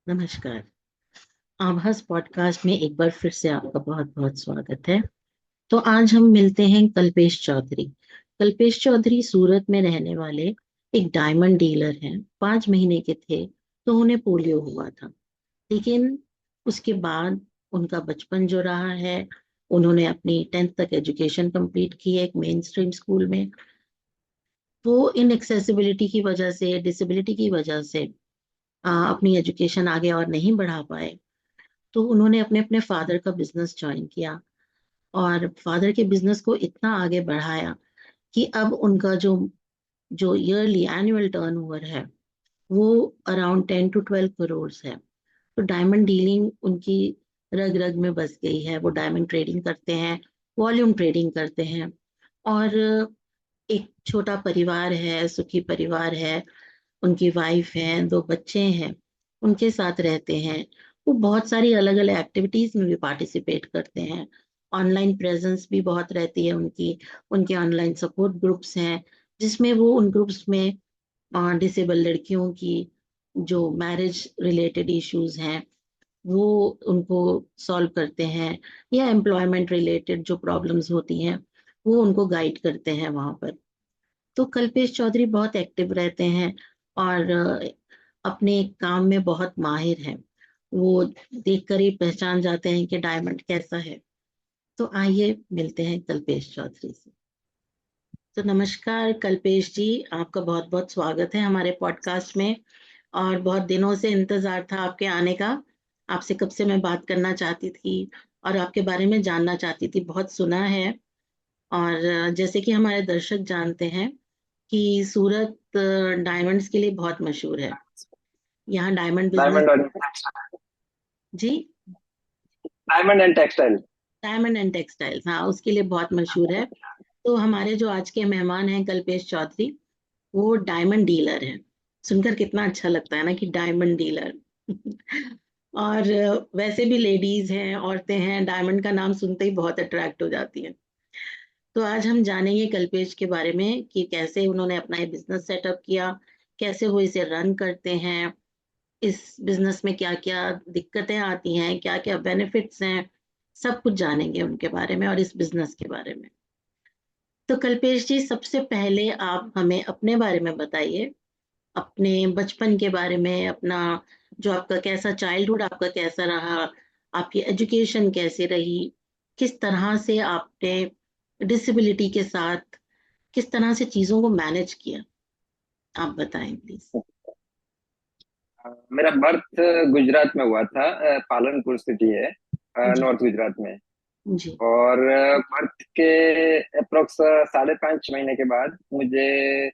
नमस्कार। आभास पॉडकास्ट में एक बार फिर से आपका बहुत बहुत स्वागत है। तो आज हम मिलते हैं कल्पेश चौधरी। कल्पेश चौधरी सूरत में रहने वाले एक डायमंड डीलर हैं। 5 महीने के थे तो उन्हें पोलियो हुआ था, लेकिन उसके बाद उनका बचपन जो रहा है, उन्होंने अपनी 10th तक एजुकेशन कंप्लीट की है एक मेन स्ट्रीम स्कूल में। वो इन एक्सेसिबिलिटी की वजह से, डिसेबिलिटी की वजह से अपनी एजुकेशन आगे और नहीं बढ़ा पाए। तो उन्होंने अपने अपने फादर का बिजनेस ज्वाइन किया और फादर के बिजनेस को इतना आगे बढ़ाया कि अब उनका जो जो ईयरली एनुअल टर्नओवर है वो अराउंड 10 to 12 करोड़ है। तो डायमंड डीलिंग उनकी रग रग में बस गई है। वो डायमंड ट्रेडिंग करते हैं, वॉल्यूम ट्रेडिंग करते हैं, और एक छोटा परिवार है, सुखी परिवार है। उनकी वाइफ है, 2 बच्चे हैं, उनके साथ रहते हैं। वो बहुत सारी अलग अलग एक्टिविटीज में भी पार्टिसिपेट करते हैं। ऑनलाइन प्रेजेंस भी बहुत रहती है उनकी। उनके ऑनलाइन सपोर्ट ग्रुप्स हैं, जिसमें वो उन ग्रुप्स में डिसेबल लड़कियों की जो मैरिज रिलेटेड इश्यूज हैं वो उनको सॉल्व करते हैं, या एम्प्लॉयमेंट रिलेटेड जो प्रॉब्लम्स होती हैं वो उनको गाइड करते हैं वहां पर। तो कल्पेश चौधरी बहुत एक्टिव रहते हैं और अपने काम में बहुत माहिर हैं। वो देखकर ही पहचान जाते हैं कि डायमंड कैसा है। तो आइए मिलते हैं कल्पेश चौधरी से। तो नमस्कार कल्पेश जी, आपका बहुत बहुत स्वागत है हमारे पॉडकास्ट में। और बहुत दिनों से इंतजार था आपके आने का। आपसे कब से मैं बात करना चाहती थी और आपके बारे में जानना चाहती थी। बहुत सुना है। और जैसे कि हमारे दर्शक जानते हैं कि सूरत डायमंड्स के लिए बहुत मशहूर है। यहाँ डायमंड बिजनेस। डायमंड और जी। Diamond and textile. Diamond and textiles, हाँ, उसके लिए बहुत मशहूर है। तो हमारे जो आज के मेहमान हैं कल्पेश चौधरी, वो डायमंड डीलर है। सुनकर कितना अच्छा लगता है ना कि डायमंड डीलर। और वैसे भी लेडीज हैं, औरतें हैं, डायमंड का नाम सुनते ही बहुत अट्रैक्ट हो जाती हैं। तो आज हम जानेंगे कल्पेश के बारे में कि कैसे उन्होंने अपना ये बिजनेस सेटअप किया, कैसे वो इसे रन करते हैं, इस बिजनेस में क्या क्या दिक्कतें आती हैं, क्या क्या बेनिफिट्स हैं। सब कुछ जानेंगे उनके बारे में और इस बिजनेस के बारे में। तो कल्पेश जी, सबसे पहले आप हमें अपने बारे में बताइए, अपने बचपन के बारे में, अपना जो आपका कैसा चाइल्डहुड आपका कैसा रहा, आपकी एजुकेशन कैसी रही, किस तरह से आपने डिसेबिलिटी के साथ किस तरह से चीजों को मैनेज किया, आप बताएं प्लीज। मेरा बर्थ गुजरात में हुआ था। पालनपुर सिटी है, जी। नॉर्थ गुजरात में। जी। और बर्थ के अप्रोक्स 5.5 महीने के बाद मुझे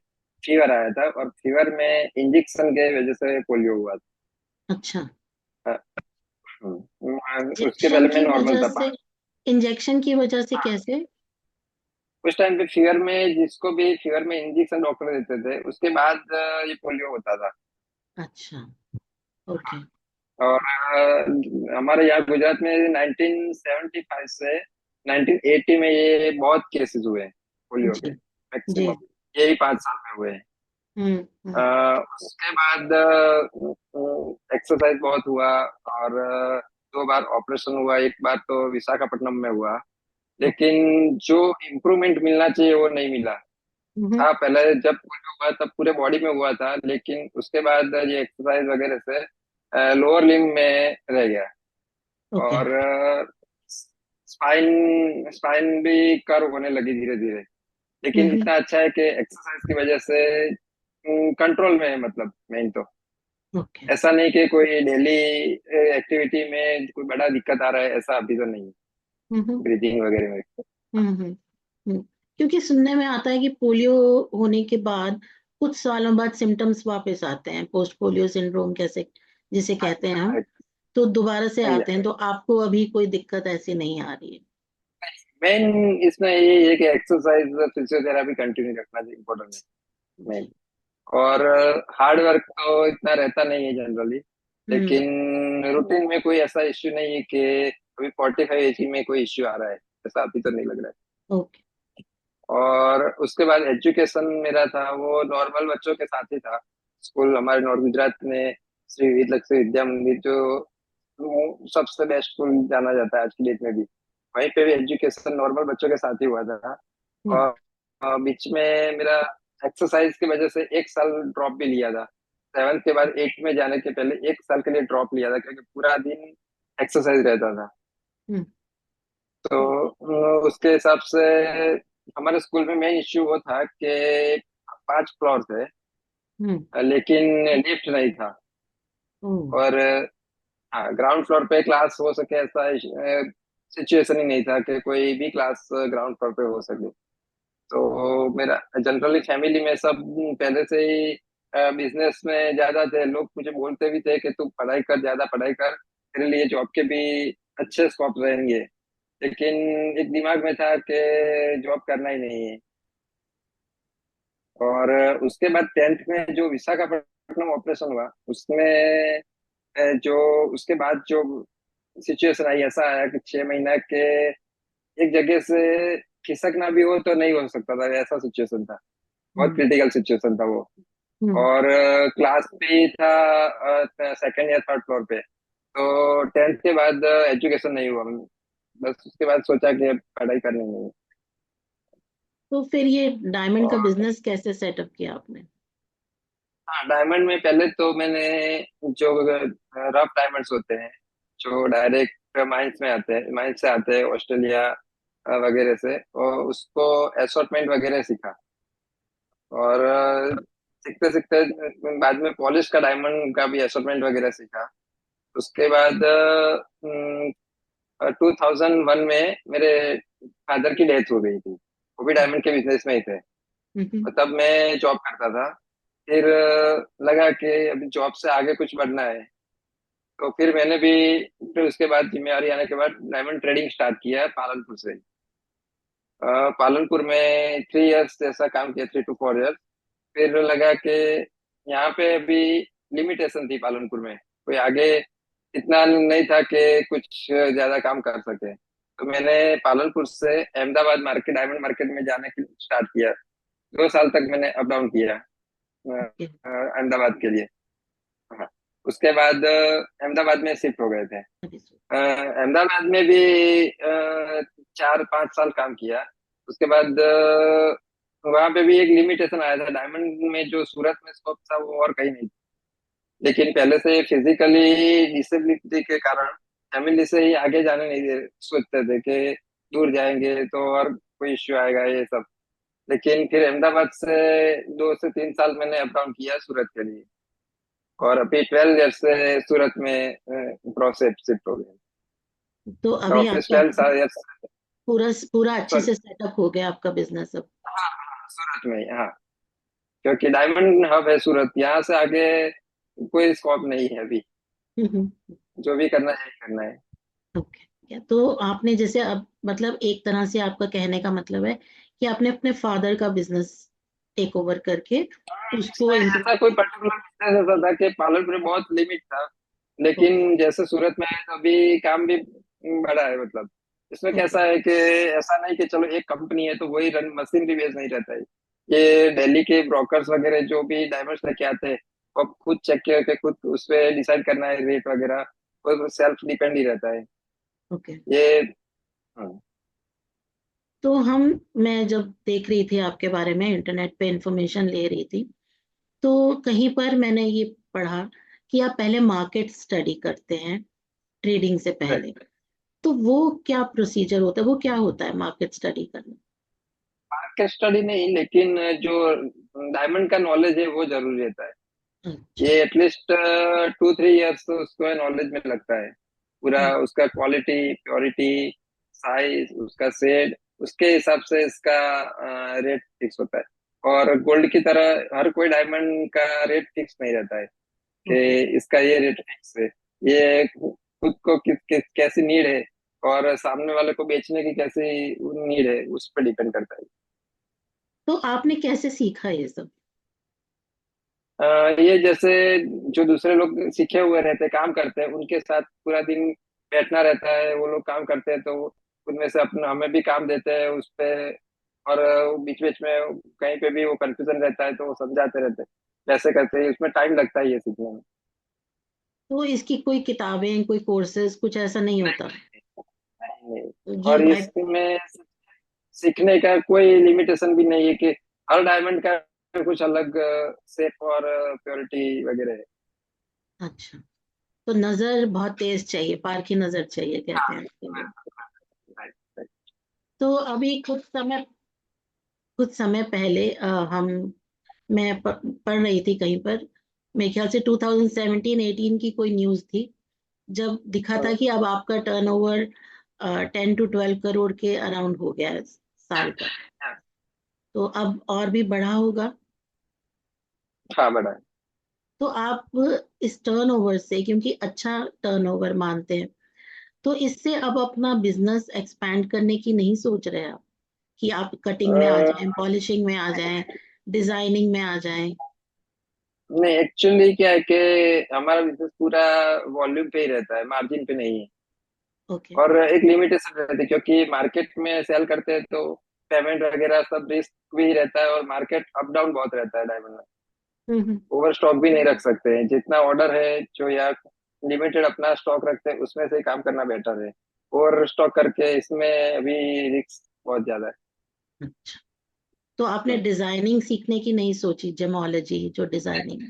फीवर आया था, और फीवर में इंजेक्शन के वजह से पोलियो हुआ अच्छा। था। उसके इंजेक्शन पहले मैं की नॉर्मल वजह था। से? इंजेक्शन की वजह से हाँ, कैसे? उस टाइम पे फीवर में जिसको भी फीवर में इंजेक्शन डॉक्टर देते थे, उसके बाद ये पोलियो होता था। अच्छा। ओके। और हमारे यहाँ गुजरात में 1975 से 1980 में ये बहुत केसेस हुए हैं पोलियो के, जी। जी। मैक्सिमम यही 5 साल में हुए हैं। हम्म। हम्म। उसके बाद एक्सरसाइज बहुत हुआ, और 2 बार ऑपरेशन हुआ। एक बार तो विशाखापट्टनम में हुआ, ओके। लेकिन जो इम्प्रूवमेंट मिलना चाहिए वो नहीं मिला। हम्म। हाँ, पहले जब पोलियो हुआ तब पूरे बॉडी में हुआ था, लेकिन उसके बाद ये एक्सरसाइज वगैरह से लोअर लिम्ब में रह गया। ओके। और स्पाइन स्पाइन भी कर्व होने लगी धीरे धीरे। लेकिन हम्म। इतना अच्छा है कि एक्सरसाइज की वजह से कंट्रोल में है, मतलब मेन तो ओके। ऐसा नहीं कि कोई डेली एक्टिविटी में कोई बड़ा दिक्कत आ रहा है, ऐसा अभी तो नहीं है हम्म। ब्रीदिंग वगैरह में। हम्म। हम्म। क्योंकि सुनने में आता है कि पोलियो होने के बाद कुछ सालों बाद सिम्टम्स वापस आते हैं, पोस्ट पोलियो सिंड्रोम कैसे जिसे कहते हैं हम। तो दोबारा से आते हैं। तो आपको अभी कोई दिक्कत ऐसी नहीं आ रही है? मेन इसमें ये है कि एक्सरसाइज फिजियोथेरापी कंटिन्यू रखना इम्पोर्टेंट है मेन। जी। और हार्ड वर्क तो इतना रहता नहीं है जनरली, हम्म। लेकिन रूटीन में कोई ऐसा इश्यू नहीं है कि अभी 45 एज में कोई इश्यू आ रहा है, ऐसा अभी तो नहीं लग रहा है। ओके। और उसके बाद एजुकेशन मेरा था वो नॉर्मल बच्चों के साथ ही था। स्कूल हमारे नॉर्थ गुजरात में श्री वीर लक्ष्मी विद्या मंदिर, जो सबसे बेस्ट स्कूल जाना जाता है आज की डेट में भी। वहीं पे भी एजुकेशन नॉर्मल बच्चों के साथ ही हुआ था। हम्म। और बीच में मेरा एक्सरसाइज की वजह से एक साल ड्रॉप भी लिया था। सेवन्थ के बाद एट्थ में जाने के पहले एक साल के लिए ड्रॉप लिया था, क्योंकि पूरा दिन एक्सरसाइज रहता था। हम्म। तो उसके हिसाब से हमारे स्कूल में मेन इश्यू वो था कि 5 फ्लोर थे, हम्म। लेकिन लिफ्ट नहीं था। ओ। और हाँ, ग्राउंड फ्लोर पे क्लास हो सके ऐसा सिचुएशन ही नहीं था कि कोई भी क्लास ग्राउंड फ्लोर पे हो सके। तो मेरा जनरली फैमिली में सब पहले से ही बिजनेस में ज्यादा थे। लोग मुझे बोलते भी थे कि तू पढ़ाई कर, ज्यादा पढ़ाई कर, तेरे लिए जॉब के भी अच्छे स्कोप रहेंगे। लेकिन एक दिमाग में था कि जॉब करना ही नहीं है। और उसके बाद टेंथ में जो विशाखापट्टनम ऑपरेशन हुआ, उसमें जो उसके बाद जो सिचुएशन आई, ऐसा आया कि 6 महीना के एक जगह से खिसकना भी हो तो नहीं हो सकता था, ऐसा सिचुएशन था। बहुत हम्म। क्रिटिकल सिचुएशन था वो। हम्म। और क्लास भी था सेकंड या थर्ड फ्लोर पे। तो टेंथ के बाद एजुकेशन नहीं हुआ। बस उसके बाद सोचा कि अब पढ़ाई करनी नहीं है। तो फिर ये डायमंड का और बिजनेस कैसे सेटअप किया आपने? हाँ, डायमंड में पहले तो मैंने जो रफ डायमंड्स होते हैं, जो डायरेक्ट माइंस में आते हैं, माइंस से आते हैं ऑस्ट्रेलिया वगैरह से, और उसको एसॉर्टमेंट वगैरह सीखा। और सीखते सीखते बाद में पॉलिश का डायमंड का भी एसॉर्टमेंट वगैरह सीखा। उसके बाद 2001 में मेरे फादर की डेथ हो गई थी। वो भी डायमंड के बिजनेस में ही थे। हम्म। और तब मैं जॉब करता था। फिर लगा कि अभी जॉब से आगे कुछ बढ़ना है। तो फिर मैंने भी, फिर उसके बाद जिम्मेदारी आने के बाद डायमंड ट्रेडिंग स्टार्ट किया पालनपुर से। पालनपुर में 3 इयर्स जैसा काम किया, 3 to 4 इयर्स। फिर लगा कि यहाँ पे अभी लिमिटेशन थी पालनपुर में, कोई आगे इतना नहीं था कि कुछ ज्यादा काम कर सके। तो मैंने पालनपुर से अहमदाबाद मार्केट, डायमंड मार्केट में जाने के स्टार्ट किया। 2 साल तक मैंने अप डाउन किया ओके। अहमदाबाद के लिए। हाँ। उसके बाद अहमदाबाद में शिफ्ट हो गए थे। अभी अहमदाबाद में भी 4-5 साल काम किया। उसके बाद वहां पे भी एक लिमिटेशन आया था डायमंड में, जो सूरत में स्कोप था वो और कहीं नहीं। लेकिन पहले से फिजिकली डिसेबिलिटी के कारण फैमिली से ही आगे जाने नहीं दे सोचते थे कि दूर जाएंगे तो और कोई इश्यू आएगा, ये सब। लेकिन फिर अहमदाबाद से 2 से 3 साल मैंने अप डाउन किया सूरत के लिए। और अभी 12 ईयर से सूरत में प्रोसेस शिफ्ट हो गए। तो तो अभी ऑफिस आपका 12 ईयर। पूरा पूरा अच्छे सॉरी। से सेटअप हो गया आपका बिजनेस अब? हाँ हाँ, सूरत में ही, हाँ। क्योंकि डायमंड हब है सूरत, यहाँ से आगे कोई स्कोप नहीं है अभी। हम्म। जो भी करना है करना है। ओके, तो आपने जैसे अब मतलब एक तरह से आपका कहने का मतलब है कि आपने अपने फादर का बिजनेस टेक ओवर करके उसको इसमें ऐसा कोई पर्टिकुलर बिजनेस ऐसा था कि पार्लर में बहुत लिमिट था। लेकिन जैसे सूरत में है तो अभी काम भी बड़ा है, मतलब इसमें ओके। कैसा है कि ऐसा नहीं कि चलो एक कंपनी है तो वही रन, मशीन भी बेस नहीं रहता है। ये दिल्ली के ब्रोकर्स वगैरह जो भी डायमंड्स लेके आते हैं, वो खुद चेक करके खुद उस पर डिसाइड करना है रेट वगैरह। वो सेल्फ डिपेंड ही रहता है ओके। ये। हाँ। तो मैं जब देख रही थी आपके बारे में, इंटरनेट पे इंफॉर्मेशन ले रही थी, तो कहीं पर मैंने ये पढ़ा कि आप पहले मार्केट स्टडी करते हैं ट्रेडिंग से पहले। तो वो क्या प्रोसीजर होता है, वो क्या होता है मार्केट स्टडी करना? मार्केट स्टडी नहीं, लेकिन जो डायमंड का नॉलेज है वो जरूरी रहता है। अच्छा। ये एटलीस्ट 2-3 इयर्स तो उसको नॉलेज में लगता है। पूरा हम्म। उसका क्वालिटी, प्योरिटी, साइज, उसका शेड, उसके हिसाब से इसका रेट फिक्स होता है। और गोल्ड की तरह हर कोई डायमंड का रेट फिक्स नहीं रहता है ओके। कि इसका ये रेट फिक्स है। ये खुद को कैसी नीड है, और सामने वाले को बेचने की कैसी नीड है, उस पर डिपेंड करता है। तो आपने कैसे सीखा ये सब? ये जैसे जो दूसरे लोग सीखे हुए रहते हैं, काम करते हैं, उनके साथ पूरा दिन बैठना रहता है। वो लोग काम करते हैं तो उनमें से अपना हमें भी काम देते हैं उस पे। और बीच बीच में कहीं पे भी वो कंफ्यूजन रहता है तो वो समझाते रहते हैं, वैसे करते हैं। उसमें टाइम लगता है ये सीखने में। तो इसकी कोई किताबें, कोई कोर्सेज, कुछ ऐसा नहीं होता? नहीं नहीं। तो ये और बाय। इसमें सीखने का कोई लिमिटेशन भी नहीं है कि हर डायमंड का कुछ अलग शेप और प्योरिटी वगैरह है। अच्छा, तो नजर बहुत तेज चाहिए, पार की नजर चाहिए कहते हैं इसके लिए। Right right. तो अभी कुछ समय पहले पढ़ रही थी कहीं पर, मेरे ख्याल से 2017-18 की कोई न्यूज़ थी, जब दिखा था कि अब आपका टर्नओवर 10 to 12 करोड़ के अराउंड हो गया है साल का। तो अब और भी बढ़ा होगा। हाँ बड़ा है। तो आप इस टर्नओवर से, क्योंकि अच्छा टर्नओवर मानते हैं, तो इससे अब अपना बिजनेस एक्सपैंड करने की नहीं सोच रहे आप, कि आप कटिंग में आ जाएं, पॉलिशिंग में आ जाएं, डिजाइनिंग में आ जाएं? नहीं एक्चुअली क्या है कि हमारा बिजनेस पूरा वॉल्यूम पे ही रहता है, मार्जिन पे नहीं है। ओके। और एक लिमिटेशन रहती है क्योंकि मार्केट में सेल करते हैं तो पेमेंट वगैरह सब रिस्क भी रहता है, और मार्केट अप डाउन बहुत रहता है डायमंड में। हम्म। ओवर स्टॉक भी नहीं रख सकते हैं, जितना ऑर्डर है जो, या लिमिटेड अपना स्टॉक रखते हैं उसमें से काम करना बेटर है। ओवर स्टॉक करके इसमें अभी रिस्क बहुत ज्यादा है। अच्छा, तो आपने डिजाइनिंग सीखने की नहीं सोची, जेमोलॉजी जो डिजाइनिंग?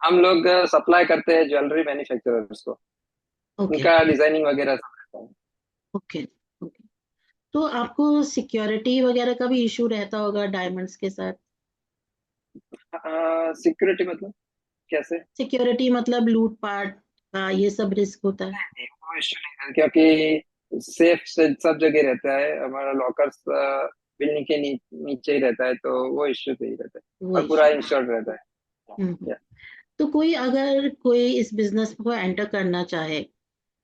हम लोग सप्लाई करते हैं ज्वेलरी मैन्युफैक्चरर्स को, ओके। उनका डिजाइनिंग वगैरह सब रहता है। ओके। ओके। तो आपको सिक्योरिटी वगैरह का भी इशू रहता होगा डायमंड्स के साथ? सिक्योरिटी मतलब कैसे? सिक्योरिटी मतलब लूट पाट का ये सब रिस्क होता है? नहीं, वो इश्यू नहीं है क्योंकि सेफ से सब जगह रहता है, हमारा लॉकर्स बिल्डिंग के नीचे ही रहता है, तो वो इश्यू नहीं रहता है। वो और पूरा इशू नहीं। इंश्योर्ड रहता है। हम्म। या तो कोई इस बिजनेस को एंटर करना चाहे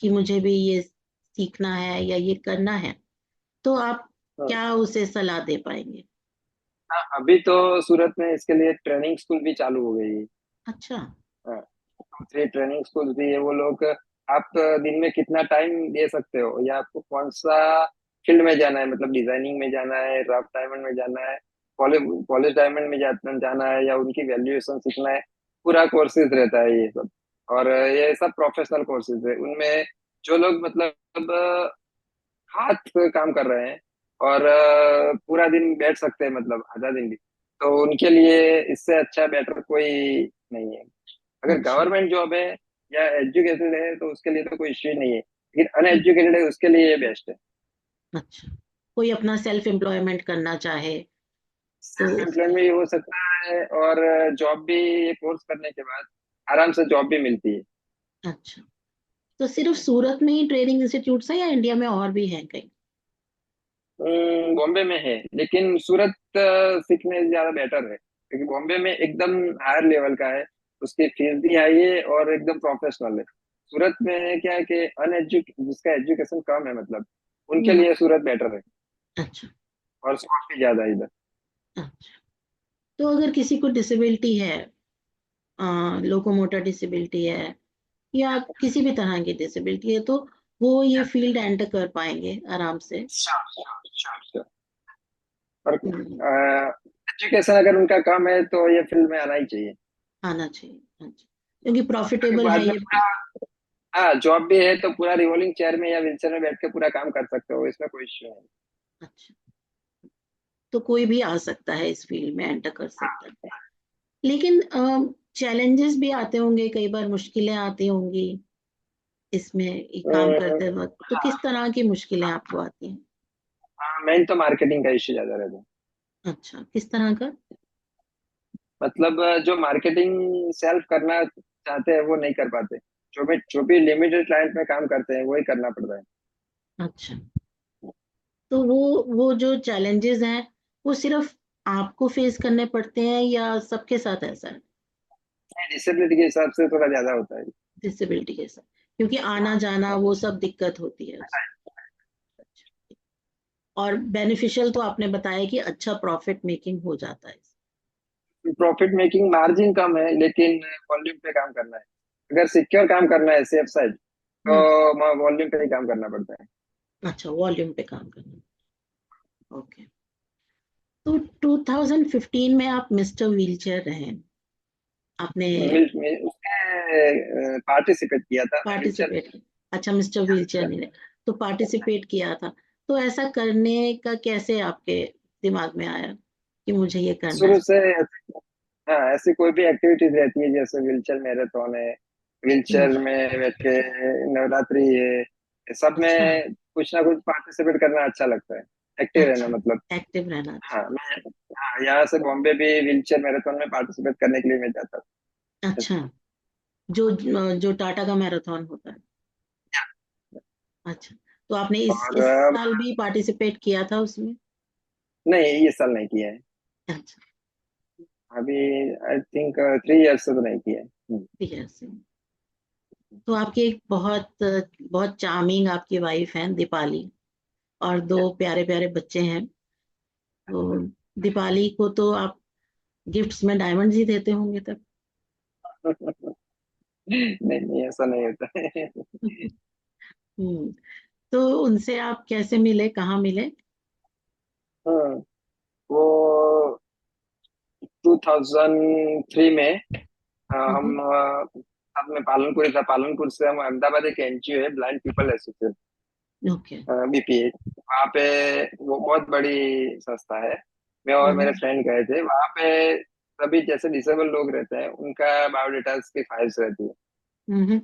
कि मुझे भी ये सीखना है या ये करना है, तो आप हाँ, क्या उसे सलाह दे पाएंगे? हाँ, अभी तो सूरत में इसके लिए ट्रेनिंग स्कूल भी चालू हो गई है। अच्छा। हाँ, 2-3 ट्रेनिंग स्कूल भी है। वो लोग, आप दिन में कितना टाइम दे सकते हो, या आपको कौन सा फील्ड में जाना है, मतलब डिजाइनिंग में जाना है, रफ डायमंड में जाना है, पॉलिश पॉलिश डायमंड में जाना है, या उनकी वैल्यूएशन सीखना है, पूरा कोर्सेज रहता है ये सब। और ये सब प्रोफेशनल कोर्सेज है। उनमें जो लोग मतलब हाथ पे काम कर रहे हैं और पूरा दिन बैठ सकते हैं, मतलब आधा दिन भी, तो उनके लिए इससे अच्छा बेटर कोई नहीं है। अगर अच्छा। गवर्नमेंट जॉब है या एजुकेटेड है तो उसके लिए तो कोई इश्यू नहीं है, लेकिन अनएजुकेटेड है उसके लिए ये बेस्ट है। अच्छा, कोई अपना सेल्फ एम्प्लॉयमेंट करना चाहे तो सेल्फ उसके। एम्प्लॉयमेंट भी हो सकता है, और जॉब भी ये कोर्स करने के बाद आराम से जॉब भी मिलती है। अच्छा, तो सिर्फ सूरत में ही ट्रेनिंग इंस्टीट्यूट है या इंडिया में और भी हैं कहीं? बॉम्बे में है, लेकिन सूरत सीखने ज्यादा बेटर है क्योंकि बॉम्बे में एकदम हायर लेवल का है, उसकी फीस भी हाई है और एकदम प्रोफेशनल है। सूरत में क्या है कि जिसका एजुकेशन कम है, मतलब उनके हम्म। लिए सूरत बेटर है, अच्छा। और स्कोप भी ज्यादा है इधर। अच्छा, तो अगर किसी को डिसेबिलिटी है, लोकोमोटर डिसेबिलिटी है या किसी भी तरह की डिसेबिलिटी है, तो वो ये फील्ड एंटर कर पाएंगे आराम से? Sure sure sure sure. और हम्म, एजुकेशन अगर उनका कम है तो ये फील्ड में आना ही चाहिए। आना चाहिए। अच्छा, क्योंकि क्योंकि प्रॉफिटेबल बाद है में ये। पूरा, हाँ जॉब भी है तो पूरा रिवॉल्विंग चेयर में या व्हीलचेयर में बैठ के पूरा काम कर सकते हो, इसमें कोई इश्यू नहीं। अच्छा, तो कोई भी आ सकता है इस फील्ड में, एंटर कर सकता है। लेकिन चैलेंजेस भी आते होंगे, कई बार मुश्किलें आती होंगी इसमें ये काम अम्म, करते वक्त, तो किस तरह की मुश्किलें आपको आती हैं? हाँ मेन तो मार्केटिंग का इश्यू ज्यादा रहता है। अच्छा, किस तरह का? मतलब जो मार्केटिंग सेल्फ करना चाहते हैं वो नहीं कर पाते, जो भी लिमिटेड क्लाइंट में काम करते हैं वही करना पड़ता है। अच्छा, तो वो जो चैलेंजेस हैं, वो सिर्फ आपको फेस करने पड़ते हैं या सबके साथ ऐसा है? डिसेबिलिटी के हिसाब से थोड़ा ज्यादा होता है। डिसेबिलिटी के साथ, क्योंकि आना जाना वो सब दिक्कत होती है उसमें। अच्छा। और बेनिफिशियल तो आपने बताया कि अच्छा प्रॉफिट मेकिंग हो जाता है। प्रॉफिट मेकिंग मार्जिन कम है, लेकिन वॉल्यूम पे काम करना है। अगर सिक्योर काम करना है सेफ साइड, हम्म। तो वॉल्यूम पे ही काम करना पड़ता है। अच्छा, वॉल्यूम पे काम करना। ओके। तो 2015 में आप मिस्टर व्हीलचेयर रहे, आपने? उसके मैंने पार्टिसिपेट किया था, मैं व्हीलचेयर। पार्टिसिपेट किया, अच्छा मिस्टर व्हीलचेयर नहीं रहे, तो पार्टिसिपेट किया था। तो ऐसा करने का कैसे आपके दिमाग में आया कि मुझे ये करना शुरू है? से हाँ, ऐसी कोई भी एक्टिविटीज रहती है, जैसे व्हीलचेयर मैराथन है, हम्म। व्हीलचेयर में बैठ के नवरात्रि है, सब अच्छा। में कुछ ना कुछ पार्टिसिपेट करना अच्छा लगता है, एक्टिव रहना अच्छा, मतलब। एक्टिव रहना अच्छा। हाँ मैं, हाँ, यहाँ से बॉम्बे भी व्हीलचेयर मैराथन में पार्टिसिपेट करने के लिए मैं जाता था। अच्छा, जो जो टाटा का मैराथन होता है। अच्छा, तो आपने और इस साल भी पार्टिसिपेट किया था उसमें? नहीं, ये साल नहीं किया है। अच्छा, अभी आई थिंक 3 इयर्स से तो नहीं किया है। ठीक है से। तो आपकी एक बहुत बहुत चार्मिंग आपकी वाइफ है दीपाली, और दो प्यारे प्यारे बच्चे हैं। तो दीपाली को तो आप गिफ्ट्स में डायमंड्स ही देते होंगे तब। नहीं नहीं, ऐसा नहीं होता है। हम्म। तो उनसे आप कैसे मिले, कहाँ मिले? हाँ, वो 2003 में हम्म। हम साथ में पालनपुर ही था, पालनपुर से हम अहमदाबाद, एक एनजीओ है blind people association, okay. BPA, वहाँ पे, वो बहुत बड़ी संस्था है। मैं और मेरे हम्म। फ्रेंड गए थे वहाँ पे। सभी जैसे डिसेबल लोग रहते हैं, उनका बायोडेटास की फाइल्स रहती है। हम्म।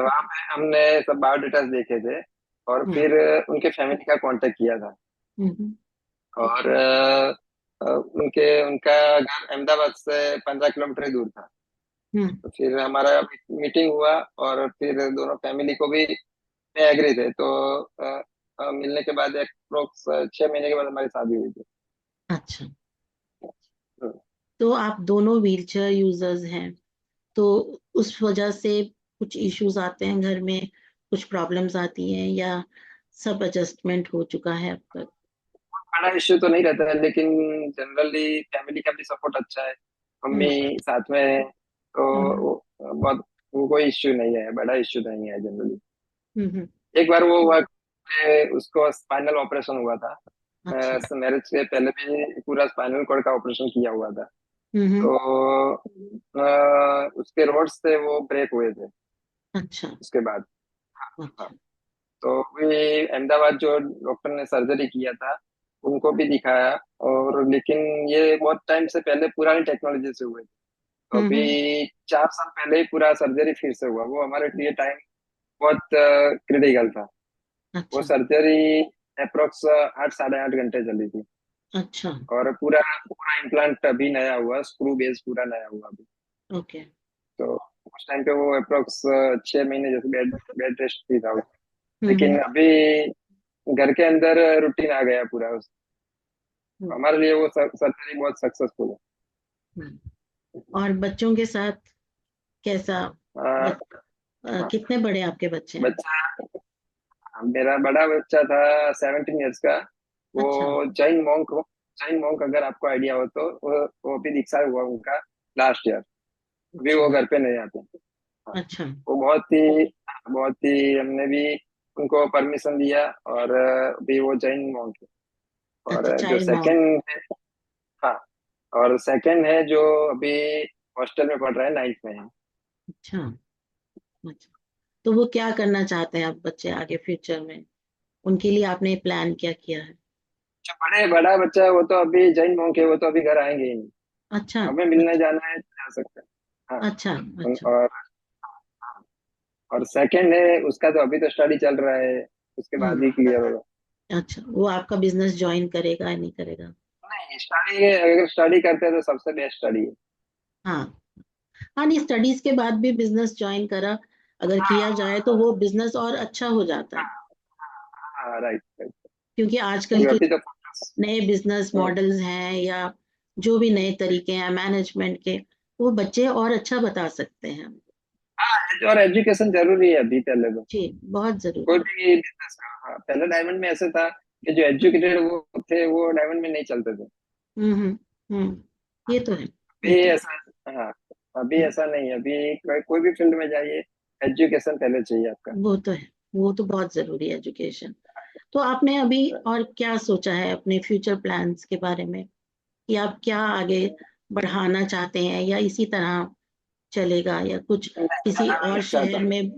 वहाँ पे हमने सब बायोडेटास देखे थे, और हम्म। फिर उनके फैमिली का कांटेक्ट किया था। हम्म। और उनके उनका घर अहमदाबाद से 15 किलोमीटर ही दूर था। हम्म। तो फिर हमारा मीटिंग हुआ, और फिर दोनों फैमिली को भी मैं एग्री थे, तो मिलने के बाद अप्रोक्स 6 महीने के बाद हमारी शादी हुई थी। अच्छा, हम्म। तो आप दोनों व्हीलचेयर यूजर्स हैं, तो उस वजह से कुछ इश्यूज आते हैं घर में, कुछ प्रॉब्लम्स आती हैं, या सब एडजस्टमेंट हो चुका है अब तक? बड़ा इश्यू तो नहीं रहता है, लेकिन जनरली फैमिली का भी सपोर्ट अच्छा है, हम्म। मम्मी साथ में है, तो हम्म। बहुत, वो कोई इश्यू नहीं है, बड़ा इश्यू नहीं है जनरली। हम्म। एक बार वो हुआ कि उसको स्पाइनल ऑपरेशन हुआ था, अच्छा। मैरिज के पहले भी पूरा स्पाइनल कॉर्ड का ऑपरेशन किया हुआ था। हम्म। तो उसके रोड्स थे वो ब्रेक हुए थे अच्छा। उसके बाद। हाँ, अच्छा। तो भी अहमदाबाद जो डॉक्टर ने सर्जरी किया था, उनको भी दिखाया, और लेकिन ये बहुत टाइम से पहले पुरानी टेक्नोलॉजी से हुए थे। तो हम्म। अभी 4 साल पहले ही पूरा सर्जरी फिर से हुआ, वो हमारे लिए टाइम बहुत क्रिटिकल था। वो अच्छा। सर्जरी अप्रोक्स 8 साढ़े 8 घंटे चली थी, अच्छा। और पूरा पूरा इम्प्लांट अभी नया हुआ, स्क्रू बेस पूरा नया हुआ अभी। ओके। तो उस टाइम पे वो अप्रोक्स 6 महीने जैसे बेड बेड रेस्ट भी था। हम्म। लेकिन अभी घर के अंदर रूटीन आ गया पूरा। हम्म। हमारे लिए वो सर्जरी बहुत सक्सेसफुल और बच्चों के साथ कैसा? है। बच, कितने बड़े आपके बच्चे हैं? बच्चा, मेरा बड़ा बच्चा था 17 इयर्स का। वो अच्छा। जैन मॉन्क अगर आपको आइडिया हो तो, वो अभी दीक्षा हुआ उनका लास्ट ईयर। अभी अच्छा। वो घर पे नहीं आते। हाँ, अच्छा। वो बहुत ही हमने भी उनको परमिशन दिया, और अभी वो जैन मॉन्क है। अच्छा, और जो चाइल्ड मॉम। सेकंड है, हाँ, और सेकंड है जो अभी हॉस्टल में पढ़ रहा है, 9th में है। अच्छा। अच्छा, तो वो क्या करना चाहते हैं अब बच्चे आगे फ्यूचर में? उनके लिए आपने प्लान क्या किया है? जो बड़ा बच्चा है वो तो अभी जैन मॉन्क है, वो तो अभी घर आएंगे ही नहीं। अच्छा। हमें मिलने अच्छा। जाना है तो जा सकते हैं। हाँ। अच्छा। अच्छा। और सेकंड है, उसका तो अभी तो स्टडी चल रहा है, उसके बाद हम्म। ही क्लियर होगा। अच्छा, वो आपका बिजनेस ज्वाइन करेगा या नहीं करेगा? नहीं, स्टडी अगर स्टडी करते हैं तो सबसे बेस्ट स्टडी है। हाँ। हाँ, नहीं, स्टडीज के बाद भी बिजनेस ज्वाइन करा अगर किया जाए तो वो बिजनेस और अच्छा हो जाता है। हाँ, राइट राइट। क्योंकि आजकल के अभी तो focus, नए बिजनेस हम्म, मॉडल्स हैं, या जो भी नए तरीके हैं मैनेजमेंट के, वो बच्चे और अच्छा बता सकते हैं। हाँ, और एजुकेशन जरूरी है अभी, पहले तो जी, बहुत कोई जरूरी है। भी बिजनेस का। हाँ, पहले डायमंड में ऐसे था कि जो एजुकेटेड वो थे, वो डायमंड में नहीं चलते थे। हम्म। ये तो है। ये अभी तो है। ऐसा, हाँ, अभी हम्म, ऐसा नहीं है। अभी कोई भी फील्ड में जाइए, एजुकेशन पहले चाहिए आपका। वो तो है। वो तो बहुत जरूरी है एजुकेशन। तो आपने अभी और क्या सोचा है अपने फ्यूचर प्लान्स के बारे में, कि आप क्या आगे बढ़ाना चाहते हैं, या इसी तरह चलेगा, या कुछ किसी ज्यादा और नहीं चाहता शहर में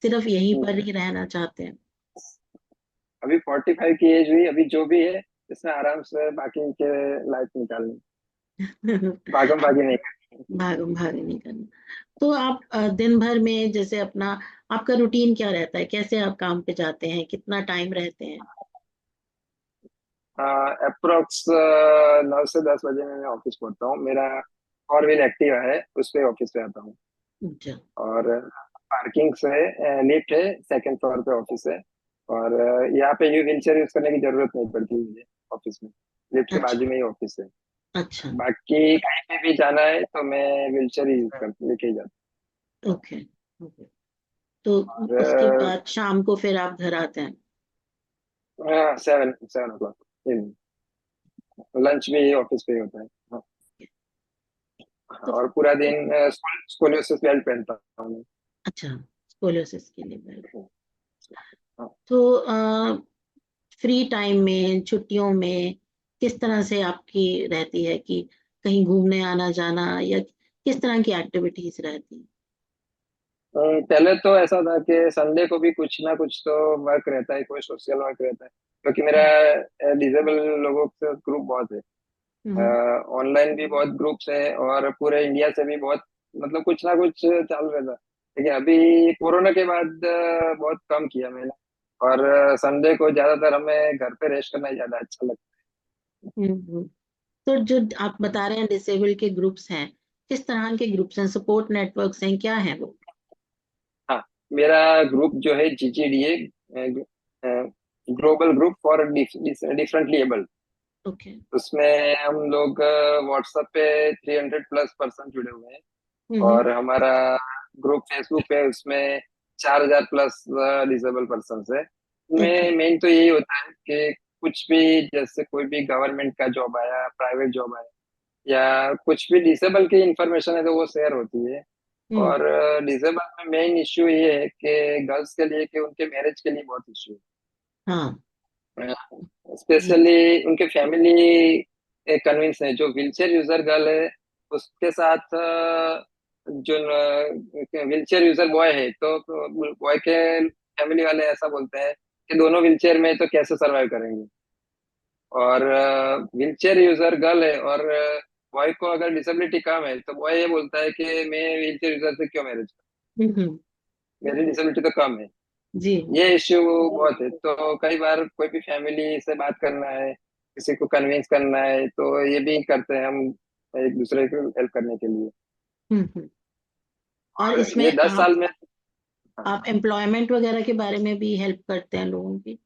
सिर्फ यहीं पर हूँ। ही रहना चाहते हैं? अभी 45 की एज हुई, अभी जो भी है इसमें आराम से बाकी के लाइफ निकालनी, भागम भागी नहीं करनी। भागम भाग नहीं करना। तो आप दिन भर में जैसे अपना, आपका रूटीन क्या रहता है? कैसे आप काम पे जाते हैं? कितना टाइम रहते हैं? अप्रोक्स 9 से 10 बजे में मैं ऑफिस पहुंचता हूँ। मेरा 4 व्हील एक्टिवा है, उस पे ऑफिस पे आता हूँ। अच्छा। और पार्किंग से लिफ्ट है, सेकंड फ्लोर पे ऑफिस है। और यहाँ पे यू व्हील चेयर यूज करने की जरूरत नहीं पड़ती मुझे ऑफिस में, लिफ्ट के अच्छा। बाजू में ही ऑफिस है। अच्छा। बाकी कहीं पे भी जाना है तो मैं व्हील चेयर ही यूज कर लेके ही जाता ओके। ओके। तो उसके हूँ। बाद शाम को फिर आप घर आते हैं? हाँ, 7 7 o'clock। लंच भी ऑफिस पे ही होता है। हाँ। तो और पूरा दिन स्coliosis बेल्ट पहनता हूँ मैं। अच्छा, स्coliosis के लिए बेल्ट। हाँ। तो फ्री टाइम में, छुट्टियों में किस तरह से आपकी रहती है कि कहीं घूमने आना जाना, या किस तरह की एक्टिविटीज रहती हैं? पहले तो ऐसा था कि संडे को भी कुछ ना कुछ तो वर्क रहता है, कोई सोशल वर्क रहता है, क्योंकि मेरा डिसेबल लोगों से ग्रुप बहुत है। हम्म। ऑनलाइन भी बहुत ग्रुप्स है और पूरे इंडिया से भी बहुत, मतलब कुछ ना कुछ चल रहा था। लेकिन अभी कोरोना के बाद बहुत कम किया मैंने। और संडे को ज्यादातर हमें घर पे रेस्ट करना ही ज्यादा अच्छा लगता हम्म। तो जो आप बता रहे हैं डिसेबल के ग्रुप्स हैं, किस तरह के ग्रुप्स हैं? सपोर्ट नेटवर्क्स हैं, क्या है वो? है। हाँ, मेरा ग्रुप जो है GGDA, global group for differently abled. Okay. उसमें हम लोग व्हाट्सएप पे 300+ पर्सन जुड़े हुए हैं। हम्म। और हमारा ग्रुप फेसबुक पे, उसमें 4000+ डिसेबल पर्सन है। ओके। में मेन तो यही होता है कि कुछ भी, जैसे कोई भी गवर्नमेंट का जॉब आया, प्राइवेट जॉब आया, या कुछ भी डिसेबल की इंफॉर्मेशन है तो वो शेयर होती है। हम्म। और डिसेबल में मेन इश्यू ये है कि गर्ल्स के लिए, कि उनके मैरिज के लिए बहुत इश्यू हाँ। है। जी। स्पेशली उनके फैमिली कन्विंस है, जो व्हीलचेयर यूजर गर्ल है उसके साथ जो व्हीलचेयर यूजर बॉय है, तो बॉय के फैमिली वाले ऐसा बोलते हैं कि दोनों व्हीलचेयर में है तो कैसे सरवाइव करेंगे। और व्हीलचेयर यूजर गर्ल है और बॉय को अगर डिसेबिलिटी कम है तो बॉय ये बोलता है कि मैं व्हीलचेयर यूजर से क्यों मैरिज हम्म। करूं, मेरी डिसेबिलिटी तो कम है। जी। ये इश्यू बहुत है। तो कई बार कोई भी फैमिली से बात करना है, किसी को कन्विंस करना है, तो ये भी करते हैं हम, एक दूसरे को हेल्प करने के लिए। हम्म। और और इसमें ये 10 साल में, हाँ। आप एम्प्लॉयमेंट वगैरह के बारे में भी हेल्प करते हैं लोगों की?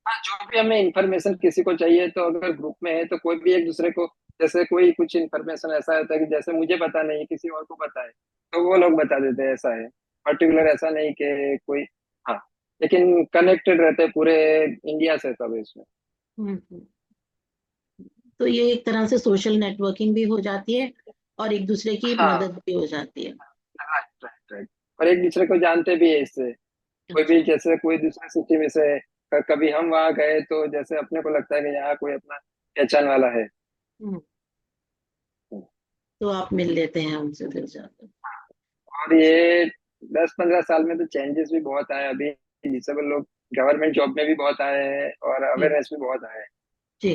हाँ, जो भी हमें इंफॉर्मेशन किसी को चाहिए, तो अगर ग्रुप में है तो कोई भी एक दूसरे को, जैसे कोई कुछ इंफॉर्मेशन ऐसा होता है कि जैसे मुझे पता नहीं, किसी और को पता है, तो वो लोग बता देते हैं। ऐसा है, पर्टिकुलर ऐसा नहीं कि कोई। हाँ, लेकिन कनेक्टेड रहते हैं पूरे इंडिया से सब इसमें। हम्म। तो ये एक तरह से सोशल नेटवर्किंग भी हो जाती है और एक दूसरे की हाँ, मदद भी हो जाती है। Right right right. और एक दूसरे को जानते भी है इससे। कोई अच्छा। भी, जैसे कोई दूसरे सिटी में से कभी हम वहां गए, तो जैसे अपने को लगता है कि यहाँ कोई अपना पहचान वाला है। हम्म। तो आप मिल लेते हैं उनसे फिर जाकर? और ये 10 15 साल में तो चेंजेस भी बहुत आए अभी। डिसेबल लोग गवर्नमेंट जॉब में भी बहुत आए हैं और जी। अवेयरनेस भी बहुत आए हैं। जी।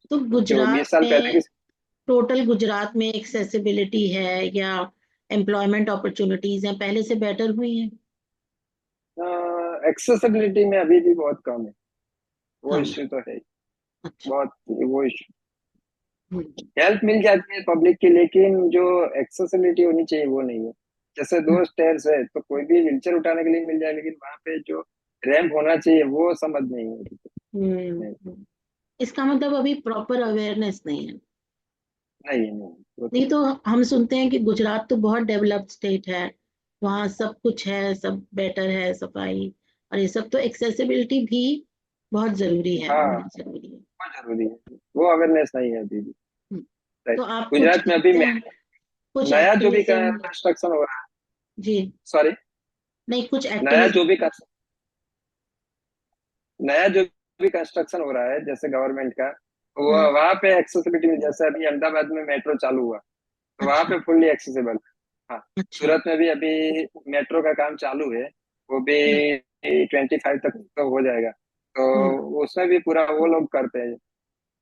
तो जो गुजरात 20 साल पहले में, की, टोटल गुजरात में एक्सेसिबिलिटी है या एम्प्लॉयमेंट अपॉर्चुनिटीज हैं, पहले से बेटर हुई हैं? एक्सेसिबिलिटी में अभी भी बहुत कम है। वो कम है? इश्यू तो है ही, अच्छा। बहुत। वो इश्यू, हम्म। हेल्प मिल जाती है पब्लिक की, लेकिन जो एक्सेसिबिलिटी होनी चाहिए वो नहीं है। जैसे दो स्टेयर्स है तो कोई भी व्हीलचेयर उठाने के लिए मिल जाए, लेकिन वहां पे जो रैंप होना चाहिए वो समझ नहीं है अभी तक। नहीं, हम्म। इसका मतलब अभी प्रॉपर अवेयरनेस नहीं है? नहीं है, नहीं, वो तो नहीं नहीं। तो हम सुनते हैं कि गुजरात तो बहुत डेवलप्ड स्टेट है, वहाँ सब कुछ है, सब बेटर है, सफाई और ये सब, तो एक्सेसिबिलिटी भी बहुत जरूरी है, हाँ, होना जरूरी है। वो जरूरी है, वो अवेयरनेस नहीं है अभी भी। हम्म। राइट। तो आप कुछ गुजरात में अभी ऐसे कुछ नया जो भी एक्टिविज्म? कंस्ट्रक्शन हो रहा है। जी। सॉरी। नहीं, कुछ नया जो एक्टिविज्म? भी कंस- नया जो भी कंस्ट्रक्शन हो रहा है जैसे गवर्नमेंट का, वो हाँ। वहां पे एक्सेसिबिलिटी में, जैसे अभी अहमदाबाद में मेट्रो चालू हुआ, तो वहां अच्छा। पे फुल्ली एक्सेसिबल। हाँ, अच्छा। सूरत में भी अभी मेट्रो का काम चालू है, वो भी हम्म। 25 तक तो हो जाएगा। हम्म। तो उसमें भी पूरा वो लोग करते हैं।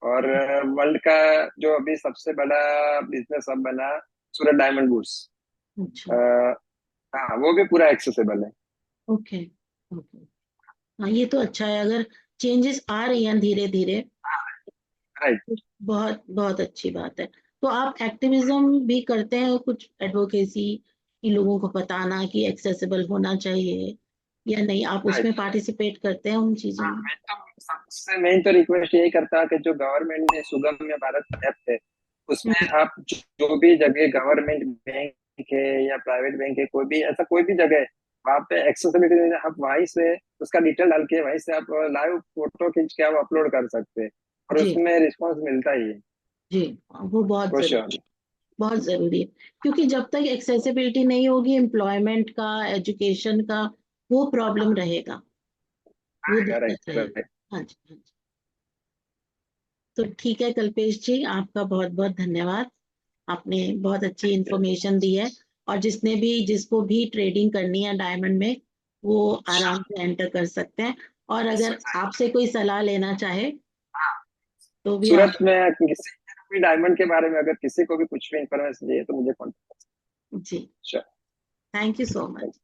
और वर्ल्ड का जो अभी सबसे बड़ा बिजनेस अब बना, सूरत डायमंड गुड्स। अच्छा। हाँ, वो भी पूरा एक्सेसिबल है। ओके। ओके। हाँ, ये तो अच्छा है, अगर चेंजेस आ रही हैं धीरे धीरे, राइट। तो बहुत बहुत अच्छी बात है। तो आप एक्टिविज्म भी करते हैं, कुछ एडवोकेसी, इन लोगों को बताना कि एक्सेसिबल होना चाहिए, या नहीं आप उसमें राइट। पार्टिसिपेट करते हैं उन चीजों हाँ, में? मैं तो सबसे मेन तो रिक्वेस्ट यही करता कि जो गवर्नमेंट ने सुगम्य भारत ऐप है, उसमें हम्म। आप जो भी जगह गवर्नमेंट बैंक है या प्राइवेट बैंक है, कोई भी ऐसा कोई भी जगह है, वहाँ पे एक्सेसिबिलिटी, आप वहीं से उसका डिटेल डाल के वहीं से आप लाइव फोटो खींच के आप अपलोड कर सकते हैं, और जी। उसमें रिस्पॉन्स मिलता ही है। जी। वो बहुत खुश हो। जरूरी है, बहुत जरूरी है। क्योंकि जब तक एक्सेसिबिलिटी नहीं होगी एम्प्लॉयमेंट का, एजुकेशन का, वो प्रॉब्लम रहेगा, वो दिक्कत राइट रहेगी। राइट। हाँ जी, हाँ जी। तो ठीक है कल्पेश जी, आपका बहुत बहुत धन्यवाद। आपने बहुत अच्छी इंफॉर्मेशन दी है। और जिसको भी ट्रेडिंग करनी है डायमंड में, वो आराम से एंटर कर सकते हैं। और अगर आपसे कोई सलाह लेना चाहे तो भी आप। सूरत में किसी भी डायमंड के बारे में अगर किसी को भी कुछ भी इंफॉर्मेशन चाहिए तो मुझे कॉन्टेक्ट। जी। Thank you so much.